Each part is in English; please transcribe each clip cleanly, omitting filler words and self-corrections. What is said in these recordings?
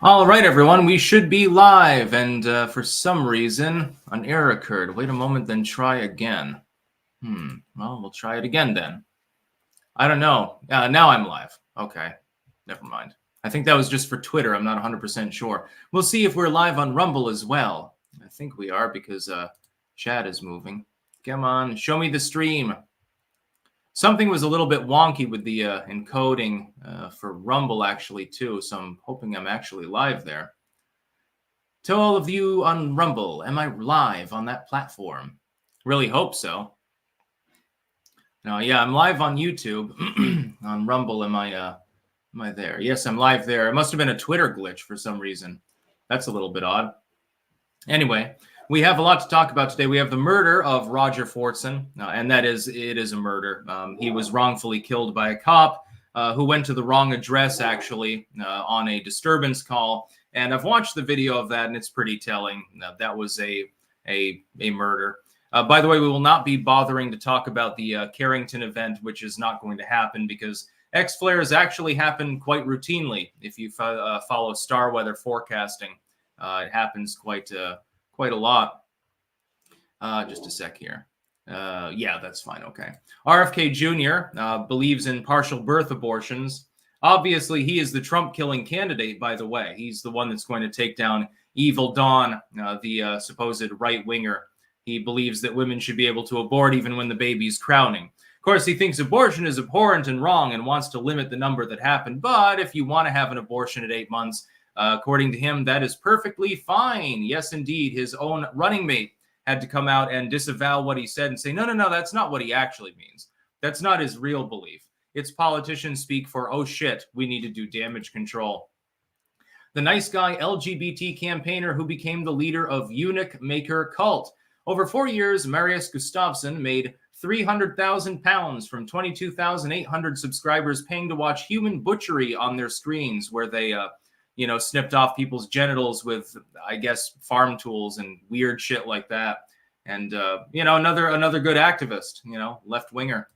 All right, everyone, we should be live, and for some reason, an error occurred. Wait a moment, then try again. Well, we'll try it again then. I don't know. Now I'm live. Okay, never mind. I think that was just for Twitter. I'm not 100% sure. We'll see if we're live on Rumble as well. I think we are because chat is moving. Come on, show me the stream. Something was a little bit wonky with the encoding for Rumble, actually, too. So I'm hoping I'm actually live there. To all of you on Rumble, am I live on that platform? Really hope so. No, yeah, I'm live on YouTube. On Rumble, am I there? Yes, I'm live there. It must have been a Twitter glitch for some reason. That's a little bit odd. Anyway, we have a lot to talk about today. We have the murder of Roger Fortson, and it is a murder. He was wrongfully killed by a cop who went to the wrong address, actually, on a disturbance call. And I've watched the video of that, and it's pretty telling. That was a murder. By the way, we will not be bothering to talk about the Carrington event, which is not going to happen because X-flares actually happen quite routinely. If you follow star weather forecasting, it happens quite a lot. Just a sec here. Yeah, that's fine. Okay. RFK Jr. Believes in partial birth abortions. Obviously, he is the Trump-killing candidate, by the way. He's the one that's going to take down Evil Dawn, the supposed right-winger. He believes that women should be able to abort even when the baby's crowning. Of course, he thinks abortion is abhorrent and wrong and wants to limit the number that happen. But if you want to have an abortion at 8 months, according to him, that is perfectly fine. Yes, indeed. His own running mate had to come out and disavow what he said and say, no, that's not what he actually means. That's not his real belief. It's politicians speak for, oh shit, we need to do damage control. The nice guy LGBT campaigner who became the leader of Eunuch maker cult. Over 4 years, Marius Gustafsson made £300,000 from 22,800 subscribers paying to watch human butchery on their screens, where they, snipped off people's genitals with, I guess, farm tools and weird shit like that. And, another good activist, left-winger.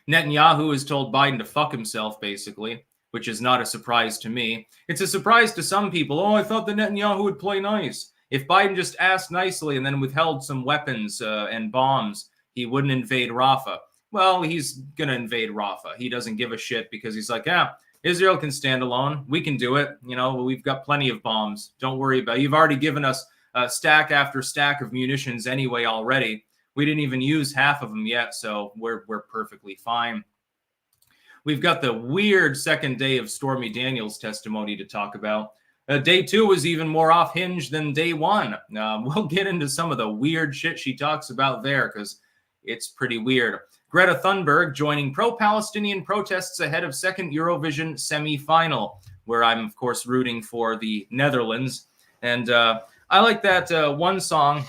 Netanyahu has told Biden to fuck himself, basically, which is not a surprise to me. It's a surprise to some people. Oh, I thought that Netanyahu would play nice. If Biden just asked nicely and then withheld some weapons and bombs, he wouldn't invade Rafah. Well, he's going to invade Rafah. He doesn't give a shit because he's like, Israel can stand alone. We can do it. We've got plenty of bombs. Don't worry about it. You've already given us stack after stack of munitions anyway already. We didn't even use half of them yet, so we're perfectly fine. We've got the weird second day of Stormy Daniels' testimony to talk about. Day 2 was even more off-hinge than day 1. We'll get into some of the weird shit she talks about there because it's pretty weird. Greta Thunberg joining pro-Palestinian protests ahead of second Eurovision semi-final, where I'm, of course, rooting for the Netherlands. And I like that one song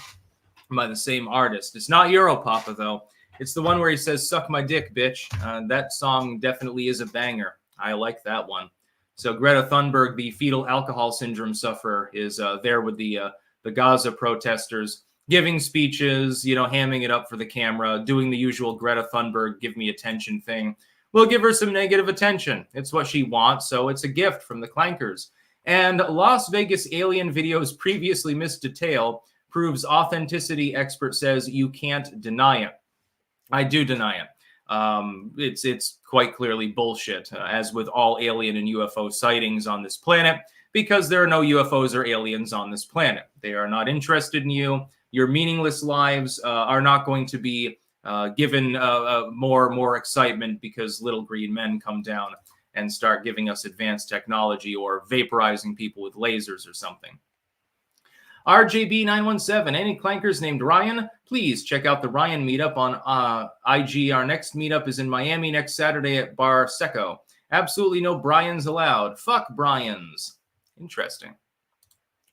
by the same artist. It's not Europapa, though. It's the one where he says, suck my dick, bitch. That song definitely is a banger. I like that one. So Greta Thunberg, the fetal alcohol syndrome sufferer, is there with the Gaza protesters, giving speeches, hamming it up for the camera, doing the usual Greta Thunberg give me attention thing. We'll give her some negative attention. It's what she wants, so it's a gift from the clankers. And Las Vegas alien video's previously missed detail proves authenticity, expert says you can't deny it. I do deny it. It's quite clearly bullshit, as with all alien and UFO sightings on this planet, because there are no UFOs or aliens on this planet. They are not interested in you. Your meaningless lives are not going to be given more excitement because little green men come down and start giving us advanced technology or vaporizing people with lasers or something. RJB917, any clankers named Ryan? Please check out the Ryan meetup on IG. Our next meetup is in Miami next Saturday at Bar Seco. Absolutely no Bryans allowed. Fuck Bryans. Interesting.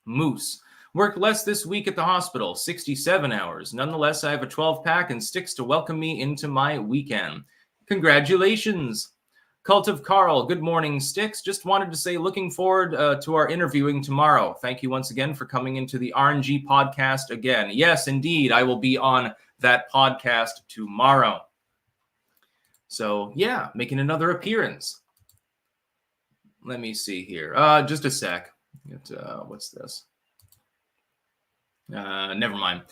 Moose. Worked less this week at the hospital, 67 hours. Nonetheless, I have a 12-pack and sticks to welcome me into my weekend. Congratulations. Cult of Carl, good morning, Sticks. Just wanted to say looking forward to our interviewing tomorrow. Thank you once again for coming into the RNG podcast again. Yes, indeed, I will be on that podcast tomorrow. So, yeah, making another appearance. Let me see here. Just a sec. What's this? Never mind.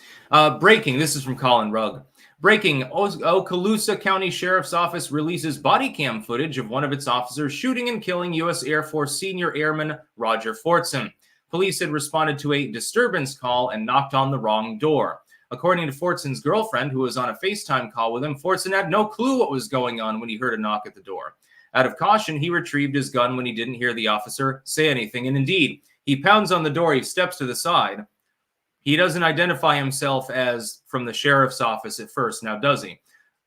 Breaking. This is from Colin Rugg. Breaking. Okaloosa County Sheriff's Office releases body cam footage of one of its officers shooting and killing U.S. Air Force Senior Airman Roger Fortson. Police had responded to a disturbance call and knocked on the wrong door. According to Fortson's girlfriend, who was on a FaceTime call with him, Fortson had no clue what was going on when he heard a knock at the door. Out of caution, he retrieved his gun when he didn't hear the officer say anything. And indeed, he pounds on the door. He steps to the side. He doesn't identify himself as from the sheriff's office at first, now does he?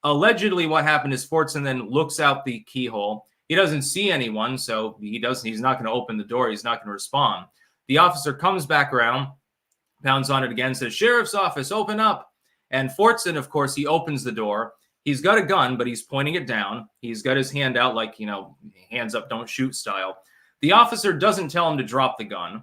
Allegedly, what happened is Fortson then looks out the keyhole. He doesn't see anyone, so he's not going to open the door. He's not going to respond. The officer comes back around, pounds on it again, says, "Sheriff's office, open up." And Fortson, of course, he opens the door. He's got a gun, but he's pointing it down. He's got his hand out like, hands up, don't shoot style. The officer doesn't tell him to drop the gun,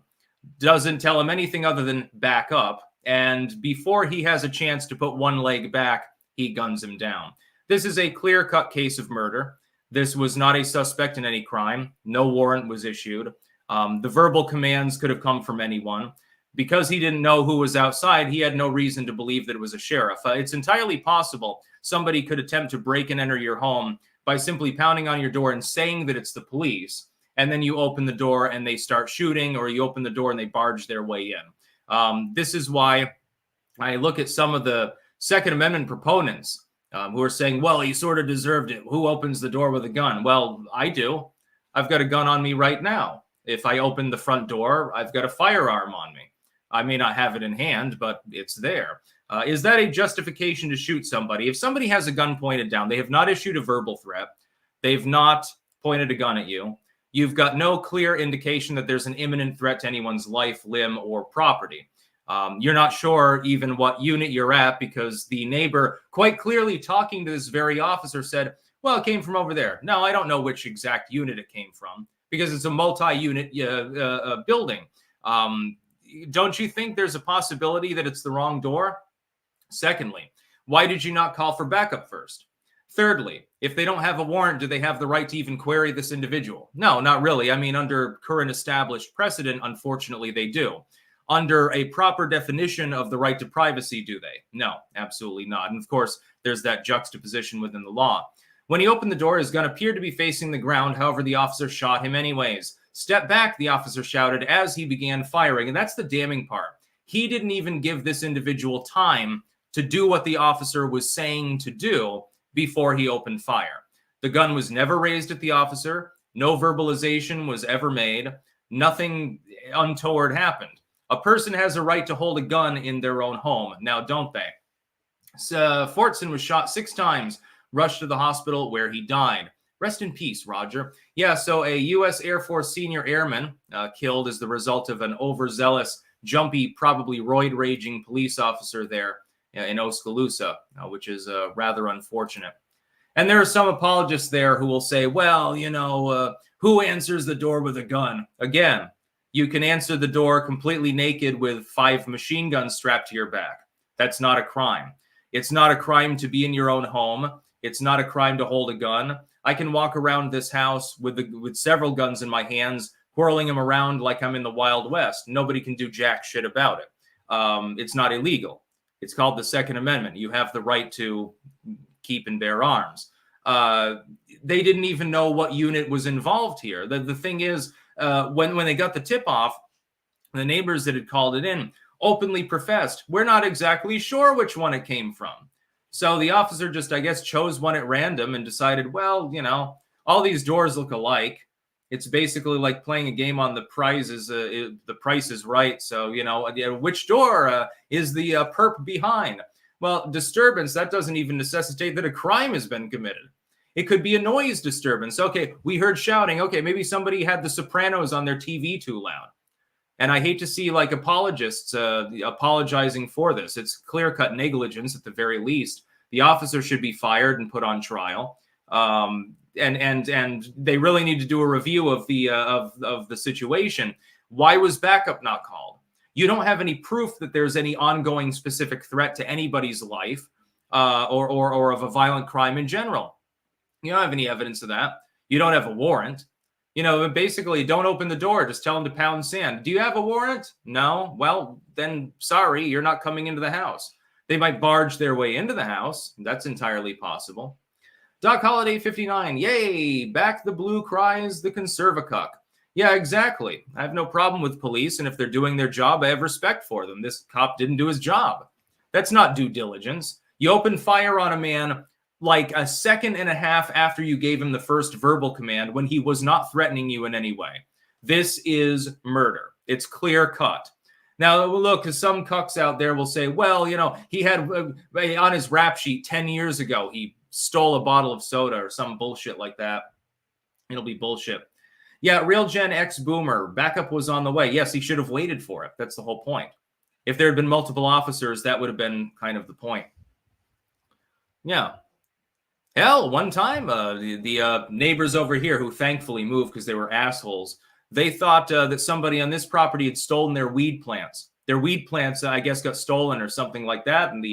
doesn't tell him anything other than back up. And before he has a chance to put one leg back, he guns him down. This is a clear-cut case of murder. This was not a suspect in any crime. No warrant was issued. The verbal commands could have come from anyone. Because he didn't know who was outside, he had no reason to believe that it was a sheriff. It's entirely possible somebody could attempt to break and enter your home by simply pounding on your door and saying that it's the police. And then you open the door and they start shooting, or you open the door and they barge their way in. This is why I look at some of the Second Amendment proponents who are saying, well, he sort of deserved it. Who opens the door with a gun? Well, I do. I've got a gun on me right now. If I open the front door, I've got a firearm on me. I may not have it in hand, but it's there. Is that a justification to shoot somebody? If somebody has a gun pointed down, they have not issued a verbal threat. They've not pointed a gun at you. You've got no clear indication that there's an imminent threat to anyone's life, limb, or property. You're not sure even what unit you're at because the neighbor, quite clearly talking to this very officer, said, well, it came from over there. Now, I don't know which exact unit it came from because it's a multi-unit building. Don't you think there's a possibility that it's the wrong door? Secondly, why did you not call for backup first? Thirdly, if they don't have a warrant, do they have the right to even query this individual? No, not really. I mean, under current established precedent, unfortunately, they do. Under a proper definition of the right to privacy, do they? No, absolutely not. And of course, there's that juxtaposition within the law. When he opened the door, his gun appeared to be facing the ground. However, the officer shot him anyways. "Step back," the officer shouted as he began firing. And that's the damning part. He didn't even give this individual time to do what the officer was saying to do before he opened fire. The gun was never raised at the officer. No verbalization was ever made. Nothing untoward happened. A person has a right to hold a gun in their own home. Now, don't they? Fortson was shot 6 times, rushed to the hospital where he died. Rest in peace, Roger. Yeah, so a U.S. Air Force senior airman killed as the result of an overzealous, jumpy, probably roid-raging police officer there in Oskaloosa, which is rather unfortunate. And there are some apologists there who will say, well, who answers the door with a gun? Again, you can answer the door completely naked with 5 machine guns strapped to your back. That's not a crime. It's not a crime to be in your own home. It's not a crime to hold a gun. I can walk around this house with several guns in my hands, whirling them around like I'm in the Wild West. Nobody can do jack shit about it. It's not illegal. It's called the Second Amendment. You have the right to keep and bear arms. They didn't even know what unit was involved here. The thing is, when they got the tip off, the neighbors that had called it in openly professed, we're not exactly sure which one it came from. So the officer just, I guess, chose one at random and decided, well, all these doors look alike. It's basically like playing a game on the Price is Right. So, which door is the perp behind? Well, disturbance, that doesn't even necessitate that a crime has been committed. It could be a noise disturbance. Okay, we heard shouting. Okay, maybe somebody had The Sopranos on their TV too loud. And I hate to see apologists apologizing for this. It's clear-cut negligence at the very least. The officer should be fired and put on trial. And they really need to do a review of the situation. Why was backup not called? You don't have any proof that there's any ongoing specific threat to anybody's life or of a violent crime in general. You don't have any evidence of that. You don't have a warrant. You know, basically, don't open the door. Just tell them to pound sand. Do you have a warrant? No? Well, then sorry, you're not coming into the house. They might barge their way into the house. That's entirely possible. Doc Holiday 59. Yay! Back the blue cries the conservacuck. Yeah, exactly. I have no problem with police, and if they're doing their job, I have respect for them. This cop didn't do his job. That's not due diligence. You open fire on a man like a second and a half after you gave him the first verbal command when he was not threatening you in any way. This is murder. It's clear cut. Now, look, because some cucks out there will say, well, you know, he had on his rap sheet 10 years ago, he stole a bottle of soda or some bullshit like that. It'll be bullshit. Yeah, Real Gen X Boomer, backup was on the way. Yes, he should have waited for it. That's the whole point. If there had been multiple officers, that would have been kind of the point. Yeah. Hell, one time, the neighbors over here who thankfully moved because they were assholes, they thought that somebody on this property had stolen their weed plants. Their weed plants, I guess, got stolen or something like that. And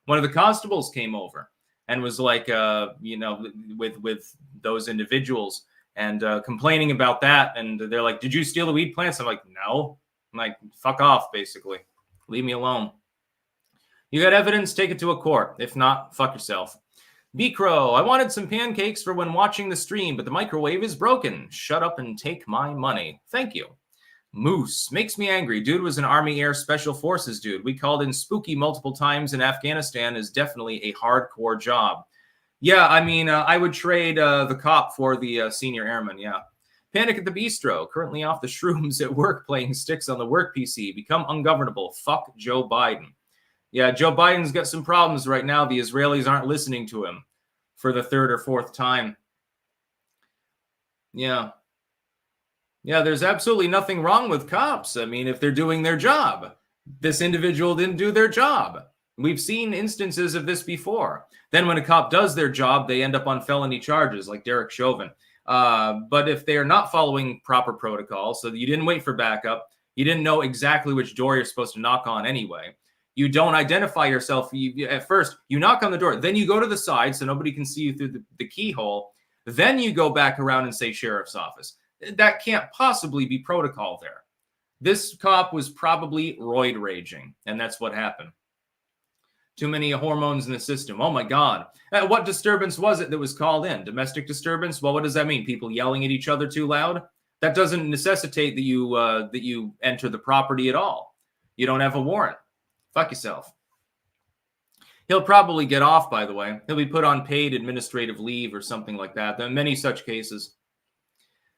one of the constables came over and was like, you know, with those individuals and complaining about that. And they're like, did you steal the weed plants? I'm like, no. I'm like, fuck off, basically. Leave me alone. You got evidence? Take it to a court. If not, fuck yourself. B-Crow, I wanted some pancakes for when watching the stream, but the microwave is broken. Shut up and take my money. Thank you. Moose, makes me angry. Dude was an Army Air Special Forces dude. We called in Spooky multiple times, and Afghanistan is definitely a hardcore job. Yeah, I mean, I would trade the cop for the senior airman, yeah. Panic at the Bistro, currently off the shrooms at work playing sticks on the work PC. Become ungovernable. Fuck Joe Biden. Yeah, Joe Biden's got some problems right now. The Israelis aren't listening to him for the third or fourth time. Yeah. Yeah, there's absolutely nothing wrong with cops. I mean, if they're doing their job. This individual didn't do their job. We've seen instances of this before. Then when a cop does their job, they end up on felony charges like Derek Chauvin. But if they are not following proper protocol, so you didn't wait for backup, you didn't know exactly which door you're supposed to knock on anyway, you don't identify yourself. At first, you knock on the door. Then you go to the side so nobody can see you through the keyhole. Then you go back around and say sheriff's office. That can't possibly be protocol there. This cop was probably roid raging, and that's what happened. Too many hormones in the system. Oh, my God. What disturbance was it that was called in? Domestic disturbance? Well, what does that mean? People yelling at each other too loud? That doesn't necessitate that you enter the property at all. You don't have a warrant. Fuck yourself. He'll probably get off, by the way. He'll be put on paid administrative leave or something like that. There are many such cases.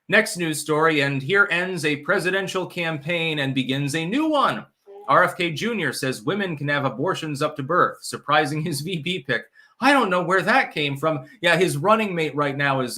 Next news story, and here ends a presidential campaign and begins a new one. RFK Jr. says women can have abortions up to birth, surprising his VP pick. I don't know where that came from. Yeah, his running mate right now is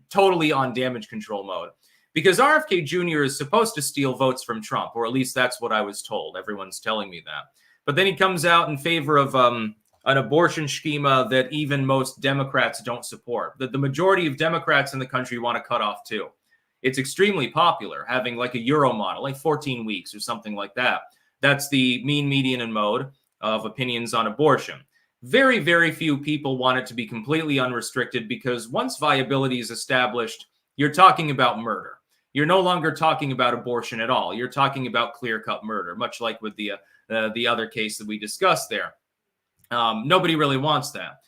totally on damage control mode. Because RFK Jr. is supposed to steal votes from Trump, or at least that's what I was told. Everyone's telling me that. But then he comes out in favor of an abortion schema that even most Democrats don't support. That the majority of Democrats in the country want to cut off too. It's extremely popular, having like a Euro model, like 14 weeks or something like that. That's the mean, median, and mode of opinions on abortion. Very, very few people want it to be completely unrestricted because once viability is established, you're talking about murder. You're no longer talking about abortion at all. You're talking about clear-cut murder, much like with the other case that we discussed there. Nobody really wants that.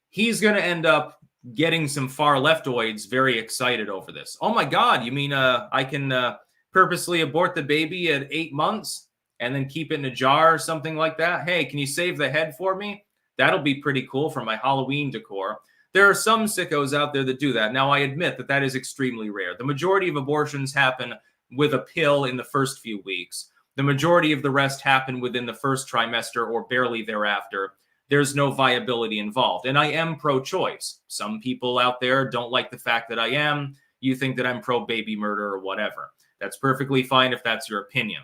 He's going to end up getting some far leftoids very excited over this. Oh, my God, you mean I can purposely abort the baby at 8 months and then keep it in a jar or something like that? Hey, can you save the head for me? That'll be pretty cool for my Halloween decor. There are some sickos out there that do that. Now, I admit that that is extremely rare. The majority of abortions happen with a pill in the first few weeks. The majority of the rest happen within the first trimester or barely thereafter. There's no viability involved. And I am pro-choice. Some people out there don't like the fact that I am. You think that I'm pro-baby murder or whatever. That's perfectly fine if that's your opinion.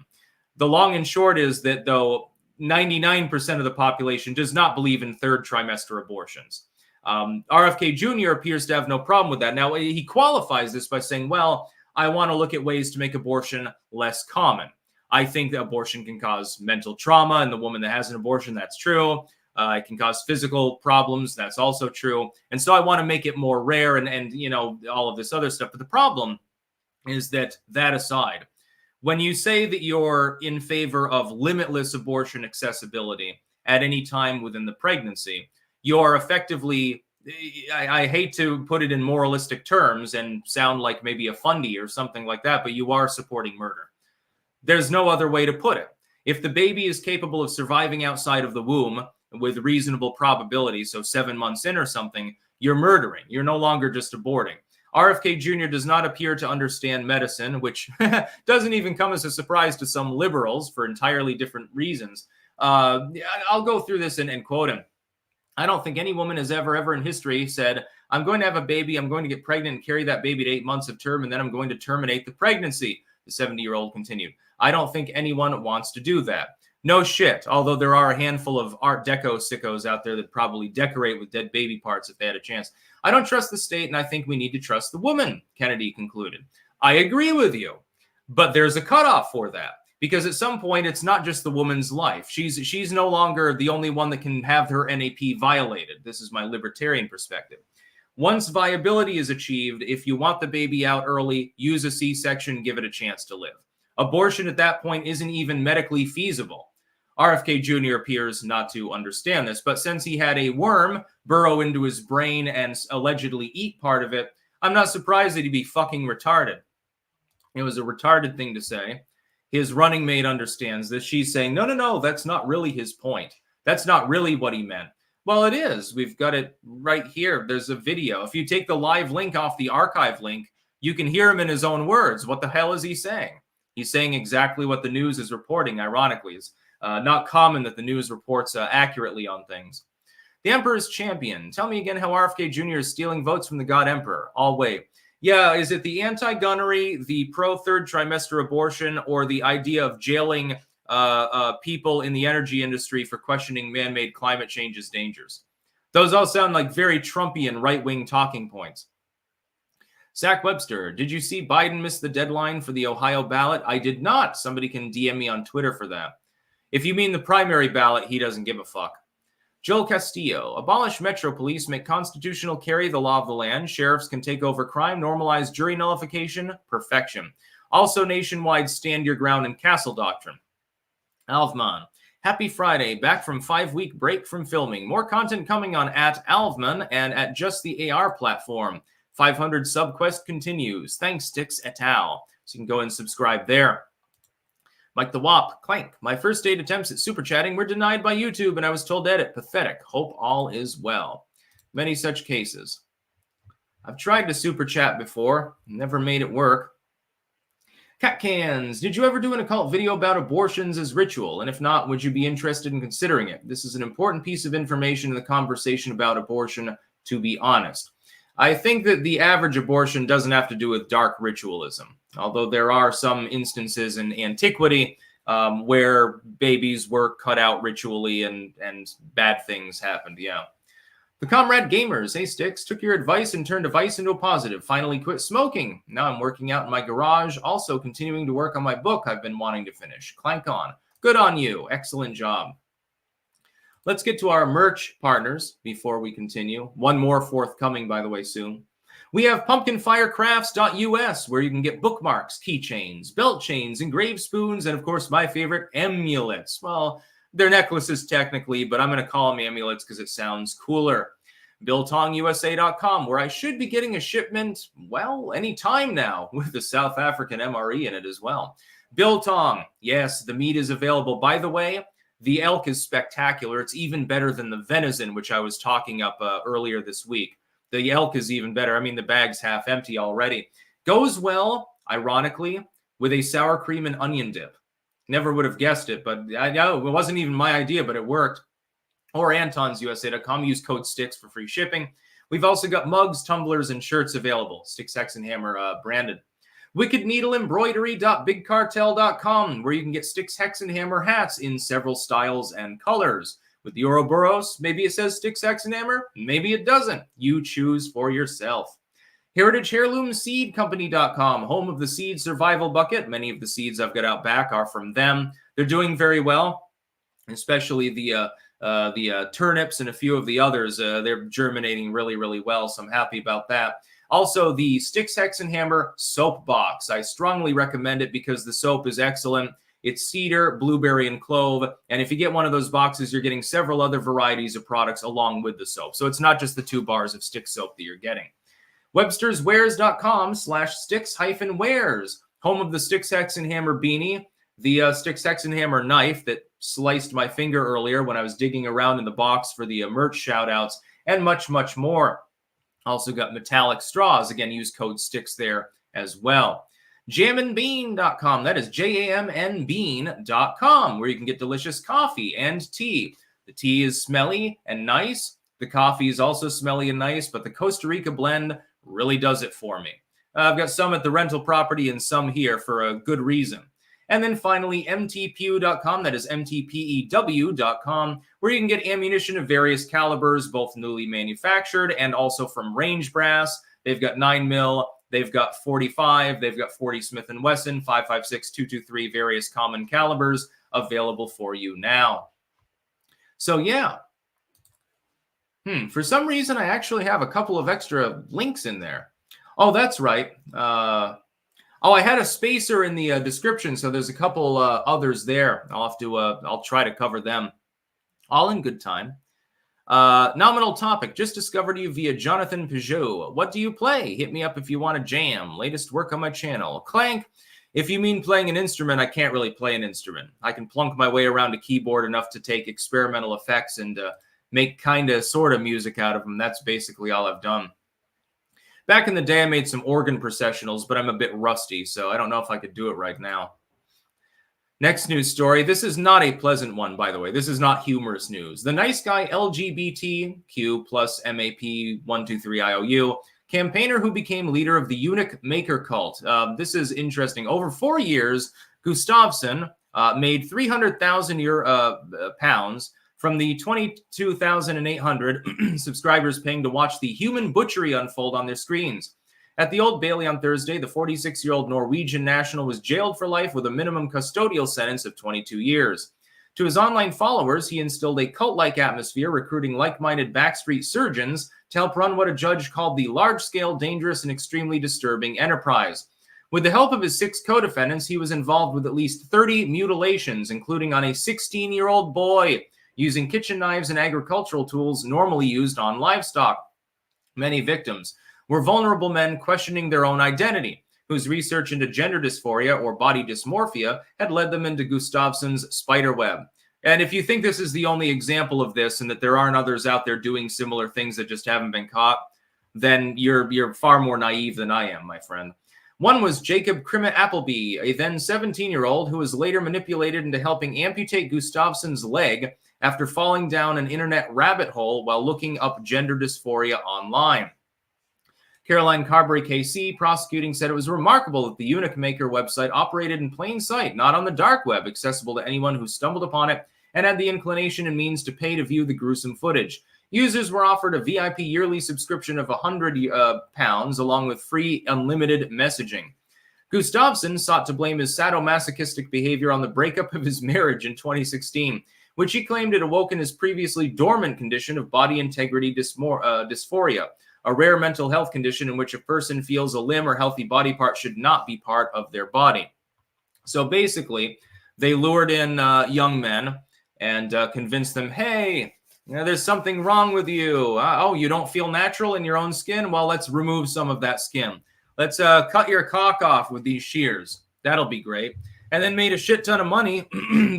The long and short is that, though, 99% of the population does not believe in third trimester abortions. RFK Jr. appears to have no problem with that. Now, he qualifies this by saying, well, I want to look at ways to make abortion less common. I think that abortion can cause mental trauma in the woman that has an abortion. That's true. It can cause physical problems. That's also true. And so I want to make it more rare and you know, all of this other stuff. But the problem is that aside, when you say that you're in favor of limitless abortion accessibility at any time within the pregnancy, you're effectively, I hate to put it in moralistic terms and sound like maybe a fundy or something like that, but you are supporting murder. There's no other way to put it. If the baby is capable of surviving outside of the womb with reasonable probability, so 7 months in or something, you're murdering. You're no longer just aborting. RFK Jr. does not appear to understand medicine, which doesn't even come as a surprise to some liberals for entirely different reasons. I'll go through this and quote him. I don't think any woman has ever in history said, I'm going to have a baby, I'm going to get pregnant and carry that baby to 8 months of term, and then I'm going to terminate the pregnancy, the 70-year-old continued. I don't think anyone wants to do that. No shit, although there are a handful of Art Deco sickos out there that probably decorate with dead baby parts if they had a chance. I don't trust the state, and I think we need to trust the woman, Kennedy concluded. I agree with you, but there's a cutoff for that. Because at some point, it's not just the woman's life. She's no longer the only one that can have her NAP violated. This is my libertarian perspective. Once viability is achieved, if you want the baby out early, use a C-section, give it a chance to live. Abortion at that point isn't even medically feasible. RFK Jr. appears not to understand this, but since he had a worm burrow into his brain and allegedly eat part of it, I'm not surprised that he'd be fucking retarded. It was a retarded thing to say. His running mate understands this. She's saying, no, that's not really his point. That's not really what he meant. Well, it is. We've got it right here. There's a video. If you take the live link off the archive link, you can hear him in his own words. What the hell is he saying? He's saying exactly what the news is reporting, ironically. It's not common that the news reports accurately on things. The Emperor's Champion. Tell me again how RFK Jr. is stealing votes from the God Emperor. I'll wait. Yeah, is it the anti-gunnery, the pro-third trimester abortion, or the idea of jailing people in the energy industry for questioning man-made climate change's dangers? Those all sound like very Trumpian right-wing talking points. Zach Webster, did you see Biden miss the deadline for the Ohio ballot? I did not. Somebody can DM me on Twitter for that. If you mean the primary ballot, he doesn't give a fuck. Joel Castillo, abolish Metro Police, make constitutional carry the law of the land. Sheriffs can take over crime, normalize jury nullification, perfection. Also nationwide stand your ground and castle doctrine. Alvman, happy Friday, back from 5-week break from filming. More content coming on @Alvman and at Just the AR platform. 500 subquest continues. Thanks, Stix et al. So you can go and subscribe there. Mike the Wop, Clank. My first 8 attempts at super chatting were denied by YouTube, and I was told to edit. Pathetic. Hope all is well. Many such cases. I've tried to super chat before. Never made it work. Cat Cans. Did you ever do an occult video about abortions as ritual? And if not, would you be interested in considering it? This is an important piece of information in the conversation about abortion, to be honest. I think that the average abortion doesn't have to do with dark ritualism, although there are some instances in antiquity where babies were cut out ritually and bad things happened, yeah. The Comrade Gamers, hey Sticks, took your advice and turned a vice into a positive. Finally quit smoking. Now I'm working out in my garage, also continuing to work on my book I've been wanting to finish. Clank on. Good on you. Excellent job. Let's get to our merch partners before we continue. One more forthcoming, by the way, soon. We have pumpkinfirecrafts.us, where you can get bookmarks, keychains, belt chains, engraved spoons, and, of course, my favorite, amulets. Well, they're necklaces technically, but I'm going to call them amulets because it sounds cooler. BiltongUSA.com, where I should be getting a shipment, well, any time now, with the South African MRE in it as well. Biltong, yes, the meat is available. By the way, the elk is spectacular. It's even better than the venison, which I was talking up earlier this week. The elk is even better. I mean, the bag's half empty already. Goes well, ironically, with a sour cream and onion dip. Never would have guessed it, but I know it wasn't even my idea, but it worked. Or AntonsUSA.com. Use code STIX for free shipping. We've also got mugs, tumblers, and shirts available. Sticks, Hex, and Hammer branded. WickedNeedleEmbroidery.BigCartel.com, where you can get Sticks, Hex, and Hammer hats in several styles and colors. With the Ouroboros, maybe it says Sticks, Hex, and Hammer, maybe it doesn't. You choose for yourself. HeritageHeirloomSeedCompany.com, home of the seed survival bucket. Many of the seeds I've got out back are from them. They're doing very well, especially the the turnips and a few of the others. They're germinating really, really well, so I'm happy about that. Also, the Sticks Hexenhammer soap box. I strongly recommend it because the soap is excellent. It's cedar, blueberry, and clove. And if you get one of those boxes, you're getting several other varieties of products along with the soap. So it's not just the 2 bars of stick soap that you're getting. websterswares.com/sticks-wares, home of the Sticks Hexenhammer beanie, the Sticks Hexenhammer knife that sliced my finger earlier when I was digging around in the box for the merch shoutouts, and much, much more. Also got metallic straws. Again, use code STICKS there as well. Jamnbean.com. That is jamnbean.com, where you can get delicious coffee and tea. The tea is smelly and nice. The coffee is also smelly and nice, but the Costa Rica blend really does it for me. I've got some at the rental property and some here for a good reason. And then finally, mtpew.com. That is mtpew.com, where you can get ammunition of various calibers, both newly manufactured and also from range brass. They've got 9mm. They've got 45, they've got 40 Smith & Wesson, 5.56, 223, various common calibers available for you now. So yeah. For some reason, I actually have a couple of extra links in there. Oh, that's right. I had a spacer in the description, so there's a couple others there. I'll try to cover them. All in good time. Nominal topic. Just discovered you via Jonathan Peugeot. What do you play? Hit me up if you want to jam. Latest work on my channel. Clank. If you mean playing an instrument, I can't really play an instrument. I can plunk my way around a keyboard enough to take experimental effects and make kind of sort of music out of them. That's basically all I've done. Back in the day, I made some organ processionals, but I'm a bit rusty, so I don't know if I could do it right now. Next news story. This is not a pleasant one, by the way. This is not humorous news. The nice guy LGBTQ plus MAP123IOU campaigner who became leader of the Eunuch maker cult. This is interesting. Over 4 years, Gustafsson made 300,000 pounds from the 22,800 subscribers paying to watch the human butchery unfold on their screens. At the Old Bailey on Thursday, the 46-year-old Norwegian national was jailed for life with a minimum custodial sentence of 22 years. To his online followers, he instilled a cult-like atmosphere, recruiting like-minded backstreet surgeons to help run what a judge called the large-scale, dangerous, and extremely disturbing enterprise. With the help of his 6 co-defendants, he was involved with at least 30 mutilations, including on a 16-year-old boy, using kitchen knives and agricultural tools normally used on livestock. Many victims were vulnerable men questioning their own identity, whose research into gender dysphoria or body dysmorphia had led them into Gustafsson's spiderweb. And if you think this is the only example of this and that there aren't others out there doing similar things that just haven't been caught, then you're far more naive than I am, my friend. One was Jacob Crimmett Appleby, a then 17-year-old who was later manipulated into helping amputate Gustafsson's leg after falling down an internet rabbit hole while looking up gender dysphoria online. Caroline Carberry KC, prosecuting, said it was remarkable that the Eunuch Maker website operated in plain sight, not on the dark web, accessible to anyone who stumbled upon it and had the inclination and means to pay to view the gruesome footage. Users were offered a VIP yearly subscription of £100, along with free unlimited messaging. Gustafsson sought to blame his sadomasochistic behavior on the breakup of his marriage in 2016, which he claimed had awoken his previously dormant condition of body integrity dysphoria, a rare mental health condition in which a person feels a limb or healthy body part should not be part of their body. So basically, they lured in young men and convinced them, hey, there's something wrong with you. Oh, you don't feel natural in your own skin? Well, let's remove some of that skin. Let's cut your cock off with these shears. That'll be great. And then made a shit ton of money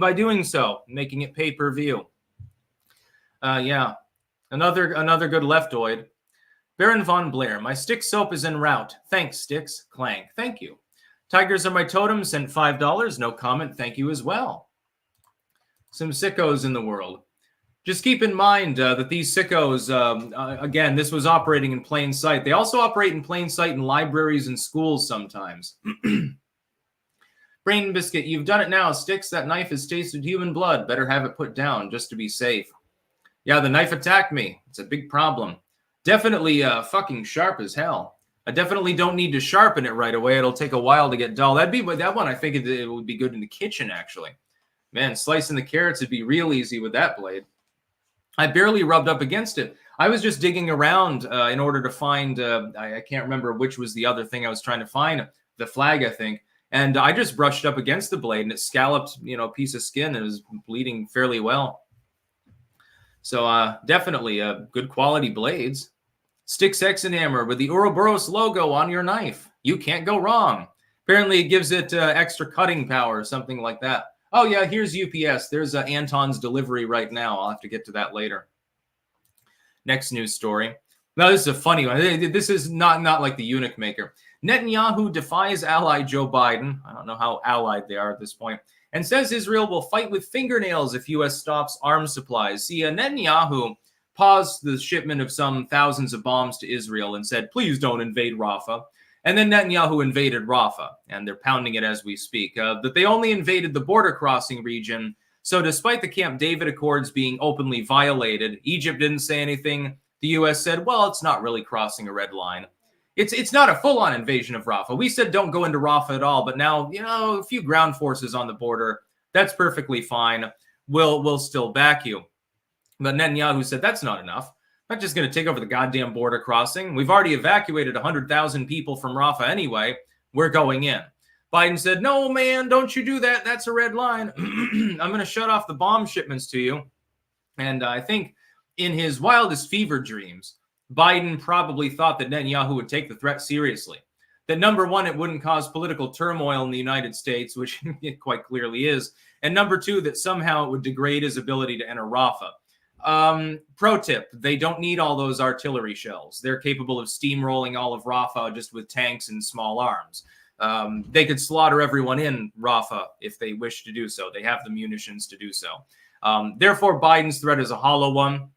by doing so, making it pay-per-view. Yeah, another good leftoid. Baron Von Blair, my stick soap is en route. Thanks, Sticks. Clank. Thank you. Tigers are my totem. Sent $5. No comment. Thank you as well. Some sickos in the world. Just keep in mind that these sickos, again, this was operating in plain sight. They also operate in plain sight in libraries and schools sometimes. Brain Biscuit, you've done it now. Sticks, that knife has tasted human blood. Better have it put down just to be safe. Yeah, the knife attacked me. It's a big problem. Definitely fucking sharp as hell. I definitely don't need to sharpen it right away. It'll take a while to get dull. That one, I think it would be good in the kitchen, actually. Man, slicing the carrots would be real easy with that blade. I barely rubbed up against it. I was just digging around in order to find, I can't remember which was the other thing I was trying to find, the flag, I think. And I just brushed up against the blade and it scalloped, a piece of skin. It was bleeding fairly well. So definitely good quality blades. Styx X and Hammer with the Ouroboros logo on your knife. You can't go wrong. Apparently it gives it extra cutting power or something like that. Oh yeah, here's UPS. There's Anton's delivery right now. I'll have to get to that later. Next news story. Now this is a funny one. This is not like the Eunuch maker. Netanyahu defies ally Joe Biden. I don't know how allied they are at this point. And says Israel will fight with fingernails if U.S. stops arms supplies. See, Netanyahu paused the shipment of some thousands of bombs to Israel and said, please don't invade Rafah. And then Netanyahu invaded Rafah, and they're pounding it as we speak. That they only invaded the border crossing region. So despite the Camp David Accords being openly violated, Egypt didn't say anything. The U.S. said, well, it's not really crossing a red line. It's not a full-on invasion of Rafah. We said don't go into Rafah at all, but now, a few ground forces on the border, that's perfectly fine. We'll still back you. But Netanyahu said that's not enough. I'm not just going to take over the goddamn border crossing. We've already evacuated 100,000 people from Rafah anyway. We're going in. Biden said, no, man, don't you do that. That's a red line. I'm going to shut off the bomb shipments to you. And I think in his wildest fever dreams, Biden probably thought that Netanyahu would take the threat seriously. That number one, it wouldn't cause political turmoil in the United States, which it quite clearly is. And number two, that somehow it would degrade his ability to enter Rafah. Pro tip, they don't need all those artillery shells. They're capable of steamrolling all of Rafah just with tanks and small arms. They could slaughter everyone in Rafah if they wish to do so. They have the munitions to do so. Therefore, Biden's threat is a hollow one,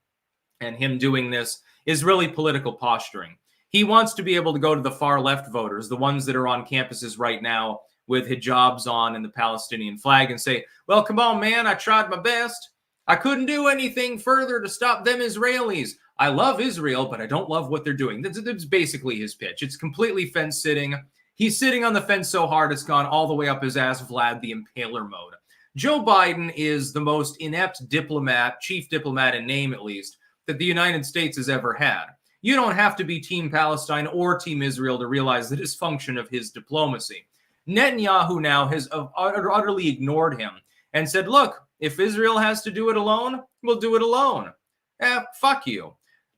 and him doing this is really political posturing. He wants to be able to go to the far left voters, the ones that are on campuses right now with hijabs on and the Palestinian flag, and say, well, come on, man, I tried my best. I couldn't do anything further to stop them Israelis. I love Israel, but I don't love what they're doing. That's basically his pitch. It's completely fence sitting. He's sitting on the fence so hard it's gone all the way up his ass, Vlad the Impaler mode. Joe Biden is the most inept diplomat, chief diplomat in name at least, that the United States has ever had. You don't have to be Team Palestine or Team Israel to realize the dysfunction of his diplomacy. Netanyahu now has utterly ignored him and said, look, if Israel has to do it alone, we'll do it alone. Fuck you.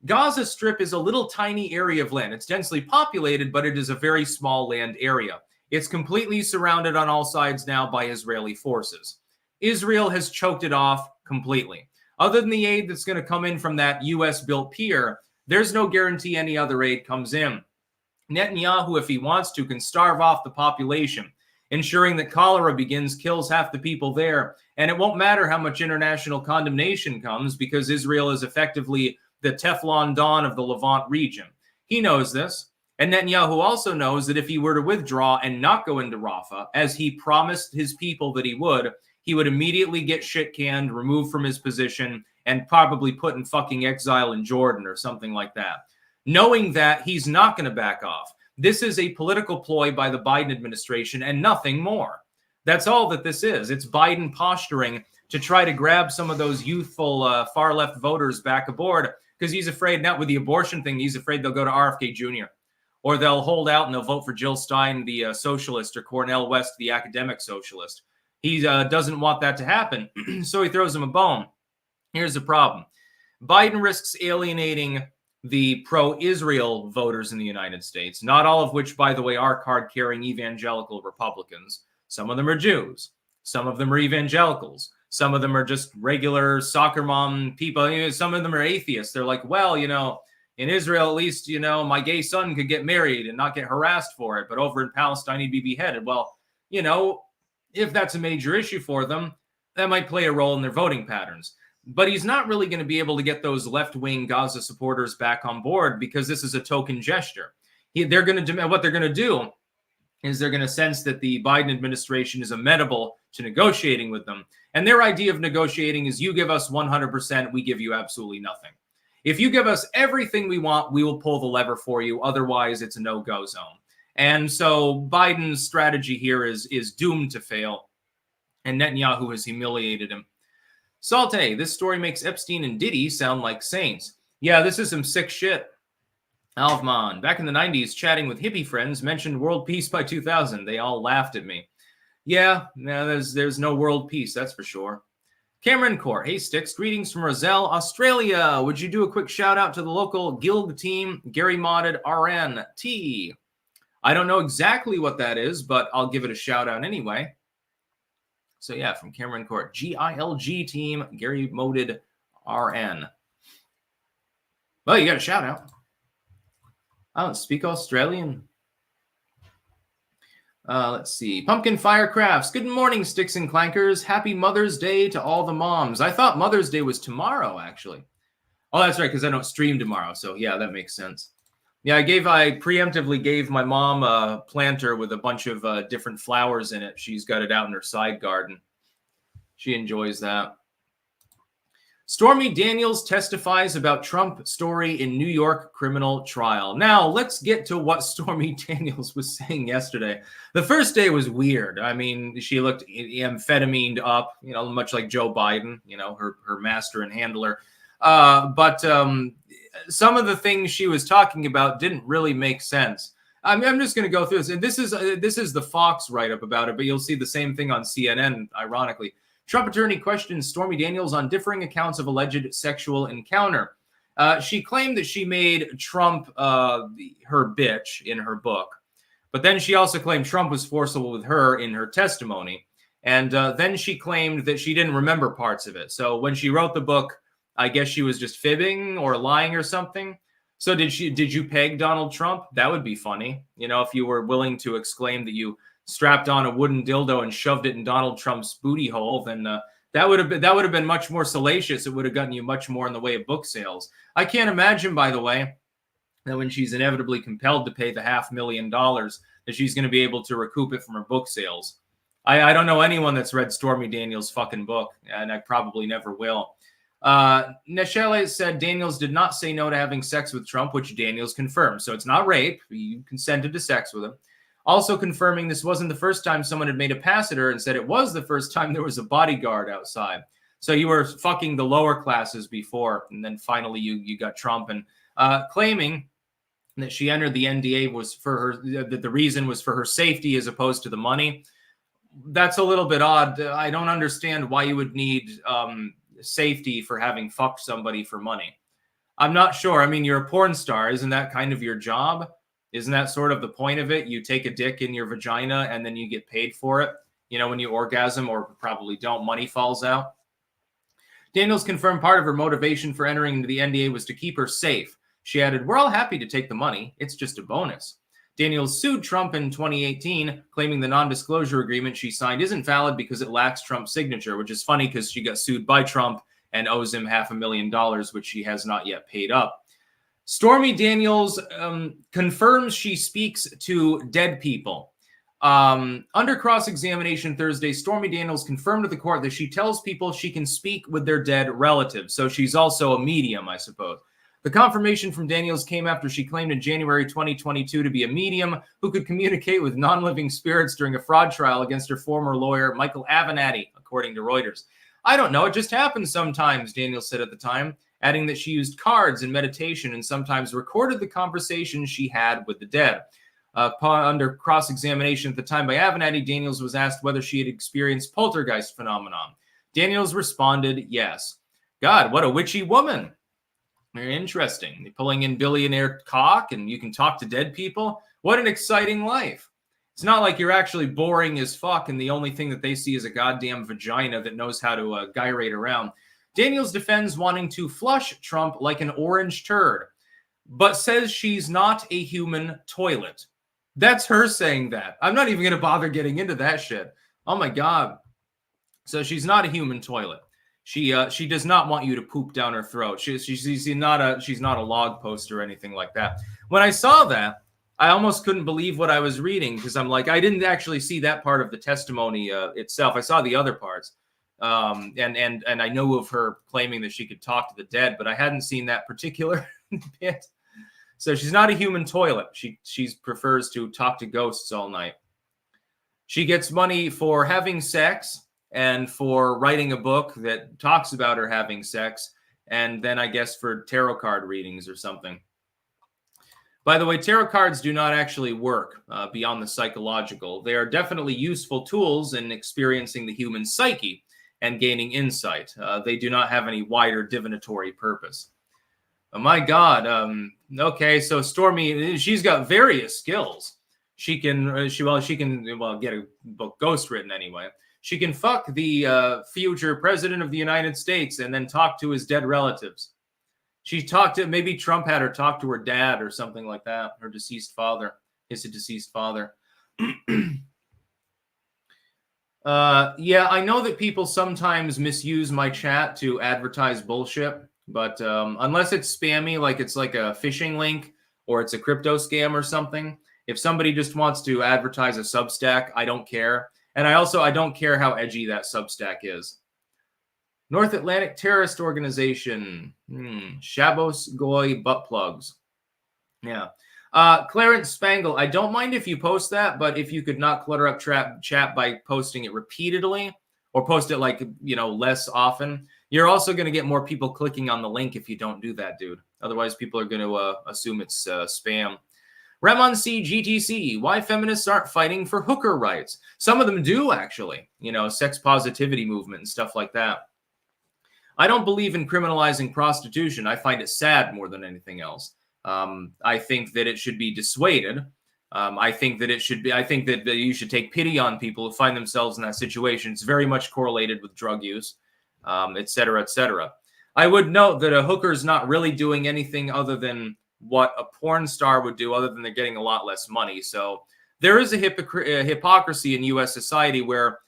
Gaza Strip is a little tiny area of land. It's densely populated, but it is a very small land area. It's completely surrounded on all sides now by Israeli forces. Israel has choked it off completely. Other than the aid that's going to come in from that U.S.-built pier, there's no guarantee any other aid comes in. Netanyahu, if he wants to, can starve off the population, ensuring that cholera kills half the people there. And it won't matter how much international condemnation comes because Israel is effectively the Teflon Don of the Levant region. He knows this. And Netanyahu also knows that if he were to withdraw and not go into Rafah, as he promised his people that he would immediately get shit-canned, removed from his position, and probably put in fucking exile in Jordan or something like that. Knowing that, he's not going to back off. This is a political ploy by the Biden administration and nothing more. That's all that this is. It's Biden posturing to try to grab some of those youthful far-left voters back aboard because he's afraid, not with the abortion thing, he's afraid they'll go to RFK Jr. Or they'll hold out and they'll vote for Jill Stein, the socialist, or Cornel West, the academic socialist. He doesn't want that to happen, so he throws him a bone. Here's the problem. Biden risks alienating the pro-Israel voters in the United States, not all of which, by the way, are card-carrying evangelical Republicans. Some of them are Jews. Some of them are evangelicals. Some of them are just regular soccer mom people. Some of them are atheists. They're like, well, in Israel, at least, my gay son could get married and not get harassed for it. But over in Palestine, he'd be beheaded. Well, if that's a major issue for them, that might play a role in their voting patterns. But he's not really going to be able to get those left-wing Gaza supporters back on board because this is a token gesture. What they're going to do is they're going to sense that the Biden administration is amenable to negotiating with them. And their idea of negotiating is you give us 100%, we give you absolutely nothing. If you give us everything we want, we will pull the lever for you. Otherwise, it's a no-go zone. And so Biden's strategy here is doomed to fail. And Netanyahu has humiliated him. Salte, this story makes Epstein and Diddy sound like saints. Yeah, this is some sick shit. Alvman, back in the 90s, chatting with hippie friends, mentioned world peace by 2000. They all laughed at me. Yeah, no, there's no world peace, that's for sure. Cameron Court, hey Sticks, greetings from Roselle, Australia. Would you do a quick shout out to the local Guild team, Gary Modded RNT? I don't know exactly what that is, but I'll give it a shout out anyway. So yeah, from Cameron Court, GILG team, Gary Modded RN. Well, you got a shout out. I don't speak Australian. Let's see. Pumpkin Firecrafts. Good morning, Sticks and Clankers. Happy Mother's Day to all the moms. I thought Mother's Day was tomorrow, actually. Oh, that's right, because I don't stream tomorrow. So yeah, that makes sense. Yeah, I preemptively gave my mom a planter with a bunch of different flowers in it. She's got it out in her side garden. She enjoys that. Stormy Daniels testifies about Trump story in New York criminal trial. Now, let's get to what Stormy Daniels was saying yesterday. The first day was weird. I mean, she looked amphetamine up, much like Joe Biden, her master and handler. But some of the things she was talking about didn't really make sense. I'm just going to go through this. And this is the Fox write-up about it, but you'll see the same thing on CNN, ironically. Trump attorney questions Stormy Daniels on differing accounts of alleged sexual encounter. She claimed that she made Trump her bitch in her book. But then she also claimed Trump was forcible with her in her testimony. And then she claimed that she didn't remember parts of it. So when she wrote the book, I guess she was just fibbing or lying or something. So did you peg Donald Trump? That would be funny. If you were willing to exclaim that you strapped on a wooden dildo and shoved it in Donald Trump's booty hole, then that would have been much more salacious. It would have gotten you much more in the way of book sales. I can't imagine, by the way, that when she's inevitably compelled to pay the $500,000, that she's going to be able to recoup it from her book sales. I don't know anyone that's read Stormy Daniels' fucking book, and I probably never will. Neshele said Daniels did not say no to having sex with Trump, which Daniels confirmed. So it's not rape. You consented to sex with him. Also confirming this wasn't the first time someone had made a pass at her, and said it was the first time there was a bodyguard outside. So you were fucking the lower classes before, and then finally you got Trump, and claiming that she entered the NDA was for her, that the reason was for her safety as opposed to the money. That's a little bit odd. I don't understand why you would need safety for having fucked somebody for money. I'm not sure. I mean, you're a porn star. Isn't that kind of your job? Isn't that sort of the point of it? You take a dick in your vagina and then you get paid for it. When you orgasm, or probably don't, money falls out. Daniels confirmed part of her motivation for entering into the NDA was to keep her safe. She added, "We're all happy to take the money. It's just a bonus." Daniels sued Trump in 2018, claiming the non-disclosure agreement she signed isn't valid because it lacks Trump's signature, which is funny because she got sued by Trump and owes him $500,000, which she has not yet paid up. Stormy Daniels confirms she speaks to dead people. Under cross-examination Thursday, Stormy Daniels confirmed to the court that she tells people she can speak with their dead relatives. So she's also a medium, I suppose. The confirmation from Daniels came after she claimed in January 2022 to be a medium who could communicate with non-living spirits during a fraud trial against her former lawyer, Michael Avenatti, according to Reuters. I don't know. It just happens sometimes, Daniels said at the time, adding that she used cards and meditation and sometimes recorded the conversations she had with the dead. Under cross-examination at the time by Avenatti, Daniels was asked whether she had experienced poltergeist phenomenon. Daniels responded, yes. God, what a witchy woman. Very interesting. They're pulling in billionaire cock and you can talk to dead people. What an exciting life. It's not like you're actually boring as fuck and the only thing that they see is a goddamn vagina that knows how to gyrate around. Daniels defends wanting to flush Trump like an orange turd, but says she's not a human toilet. That's her saying that. I'm not even going to bother getting into that shit. Oh my God. So she's not a human toilet. She does not want you to poop down her throat. She's not a log post or anything like that. When I saw that, I almost couldn't believe what I was reading because I'm like, I didn't actually see that part of the testimony itself. I saw the other parts. And I know of her claiming that she could talk to the dead, but I hadn't seen that particular bit. So she's not a human toilet. She prefers to talk to ghosts all night. She gets money for having sex and for writing a book that talks about her having sex, and then I guess for tarot card readings or something. By the way, tarot cards do not actually work beyond the psychological. They are definitely useful tools in experiencing the human psyche and gaining insight. They do not have any wider divinatory purpose. Oh my God. Okay, so Stormy, she's got various skills. She can get a book ghostwritten anyway. She can fuck the future president of the United States and then talk to his dead relatives. She talked to, maybe Trump had her talk to her dad or something like that, her deceased father, his deceased father. Yeah, I know that people sometimes misuse my chat to advertise bullshit, but unless it's spammy, like it's like a phishing link or it's a crypto scam or something, if somebody just wants to advertise a Substack, I don't care. And I don't care how edgy that Substack is. North Atlantic Terrorist Organization. Shabos Goy butt plugs. Yeah. Clarence Spangle, I don't mind if you post that, but if you could not clutter up chat by posting it repeatedly or post it less often, you're also going to get more people clicking on the link if you don't do that, dude. Otherwise, people are going to assume it's spam. Ramon C. GTC, why feminists aren't fighting for hooker rights? Some of them do, actually. Sex positivity movement and stuff like that. I don't believe in criminalizing prostitution. I find it sad more than anything else. I think that it should be dissuaded. I think that you should take pity on people who find themselves in that situation. It's very much correlated with drug use, et cetera, et cetera. I would note that a hooker is not really doing anything other than what a porn star would do, other than they're getting a lot less money. So there is a hypocrisy in U.S. society where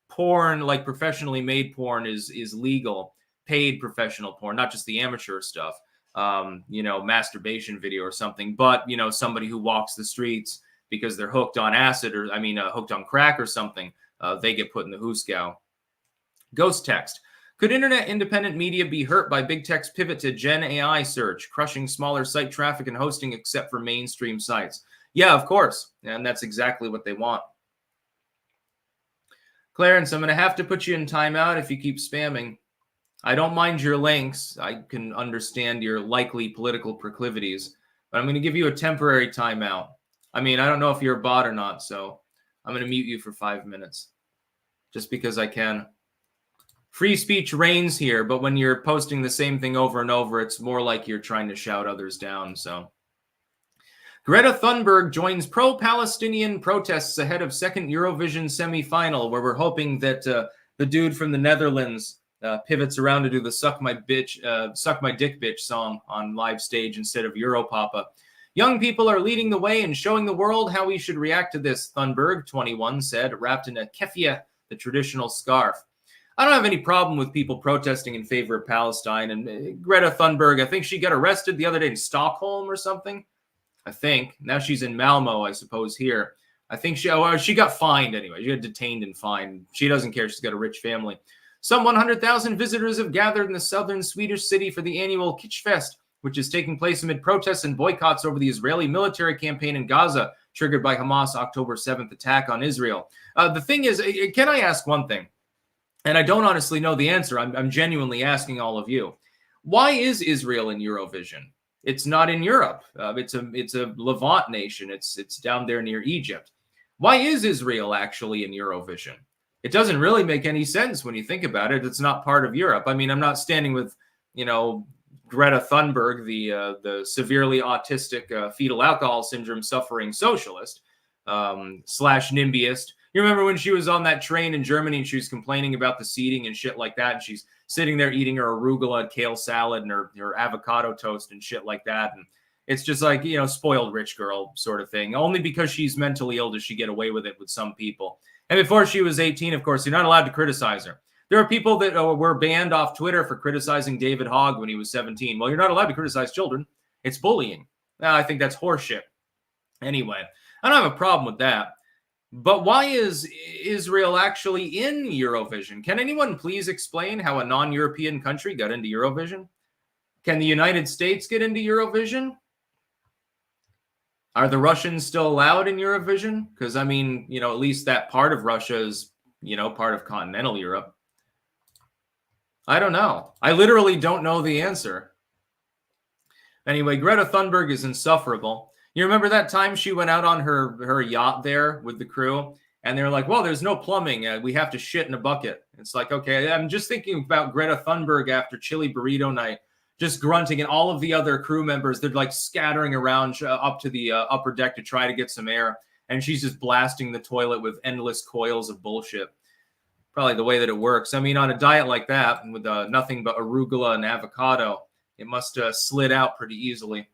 porn, like professionally made porn, is legal. Paid professional porn, not just the amateur stuff, masturbation video or something, but, somebody who walks the streets because they're hooked on acid or, hooked on crack or something, they get put in the hoosegow. Ghost text. Could internet independent media be hurt by big tech's pivot to Gen AI search, crushing smaller site traffic and hosting except for mainstream sites? Yeah, of course. And that's exactly what they want. Clarence, I'm going to have to put you in timeout if you keep spamming. I don't mind your links. I can understand your likely political proclivities, but I'm going to give you a temporary timeout. I don't know if you're a bot or not, so I'm going to mute you for 5 minutes just because I can. Free speech reigns here, but when you're posting the same thing over and over, it's more like you're trying to shout others down. So Greta Thunberg joins pro-Palestinian protests ahead of second Eurovision semifinal, where we're hoping that the dude from the Netherlands pivots around to do the suck my dick bitch song on live stage instead of Europapa. Young people are leading the way and showing the world how we should react to this, Thunberg, 21, said, wrapped in a keffiyeh, the traditional scarf. I don't have any problem with people protesting in favor of Palestine. And Greta Thunberg, I think she got arrested the other day in Stockholm or something. I think. Now she's in Malmo, I suppose, here. I think she got fined anyway. She got detained and fined. She doesn't care. She's got a rich family. Some 100,000 visitors have gathered in the southern Swedish city for the annual Kitschfest, which is taking place amid protests and boycotts over the Israeli military campaign in Gaza, triggered by Hamas' October 7th attack on Israel. The thing is, can I ask one thing? And I don't honestly know the answer. I'm genuinely asking all of you. Why is Israel in Eurovision? It's not in Europe. It's a Levant nation. It's down there near Egypt. Why is Israel actually in Eurovision? It doesn't really make any sense when you think about it. It's not part of Europe. I'm not standing with, Greta Thunberg, the severely autistic fetal alcohol syndrome suffering socialist / NIMBYist. You remember when she was on that train in Germany and she was complaining about the seating and shit like that, and she's sitting there eating her arugula kale salad and her avocado toast and shit like that, and it's just like, spoiled rich girl sort of thing. Only because she's mentally ill does she get away with it with some people. And before she was 18, of course, you're not allowed to criticize her. There are people that were banned off Twitter for criticizing David Hogg when he was 17. Well, you're not allowed to criticize children. It's bullying. I think that's horseshit. Anyway, I don't have a problem with that. But why is Israel actually in Eurovision? Can anyone please explain how a non-European country got into Eurovision? Can the United States get into Eurovision? Are the Russians still allowed in Eurovision? Because, at least that part of Russia is part of continental Europe. I don't know. I literally don't know the answer. Anyway, Greta Thunberg is insufferable. You remember that time she went out on her yacht there with the crew, and they were like, well, there's no plumbing. We have to shit in a bucket. It's like, okay, I'm just thinking about Greta Thunberg after chili burrito night, just grunting, and all of the other crew members, they're like scattering around up to the upper deck to try to get some air. And she's just blasting the toilet with endless coils of bullshit. Probably the way that it works. I mean, on a diet like that, with nothing but arugula and avocado, it must slid out pretty easily.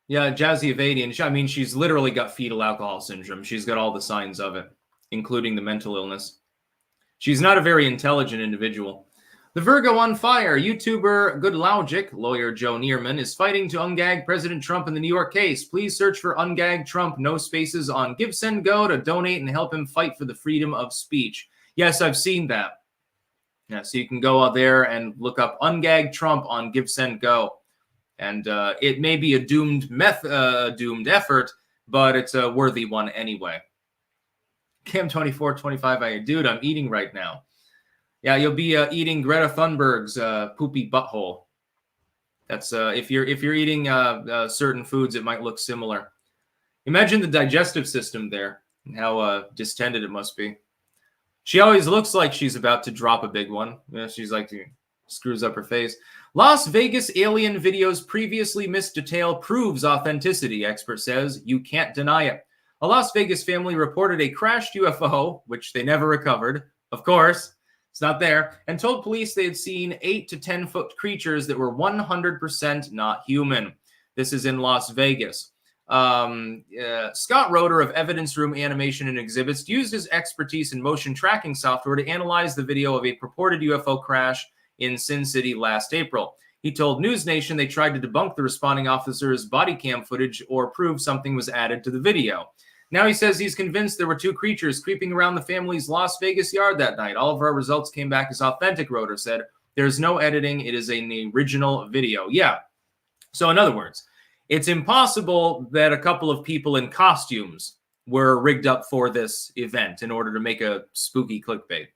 Yeah, Jazzy Evadian. I mean, she's literally got fetal alcohol syndrome. She's got all the signs of it, including the mental illness. She's not a very intelligent individual. The Virgo on fire. YouTuber Good Logic, lawyer Joe Neerman, is fighting to ungag President Trump in the New York case. Please search for Ungag Trump, no spaces, on GiveSendGo to donate and help him fight for the freedom of speech. Yes, I've seen that. Yeah, so you can go out there and look up Ungag Trump on GiveSendGo. And it may be a doomed effort, but it's a worthy one anyway. Cam2425, dude, I'm eating right now. Yeah, you'll be eating Greta Thunberg's poopy butthole. That's if you're eating certain foods, it might look similar. Imagine the digestive system there, and how distended it must be. She always looks like she's about to drop a big one. She's like, screws up her face. Las Vegas alien videos previously missed detail proves authenticity, expert says. You can't deny it. A Las Vegas family reported a crashed UFO, which they never recovered. Of course, it's not there, and told police they had seen 8 to 10 foot creatures that were 100% not human. This is in Las Vegas. Scott Roeder of Evidence Room Animation and Exhibits used his expertise in motion tracking software to analyze the video of a purported UFO crash in Sin City last April. He told News Nation they tried to debunk the responding officer's body cam footage or prove something was added to the video. Now he says he's convinced there were 2 creatures creeping around the family's Las Vegas yard that night. All of our results came back as authentic, Roeder said. There's no editing. It is an original video. Yeah. So in other words, it's impossible that a couple of people in costumes were rigged up for this event in order to make a spooky clickbait.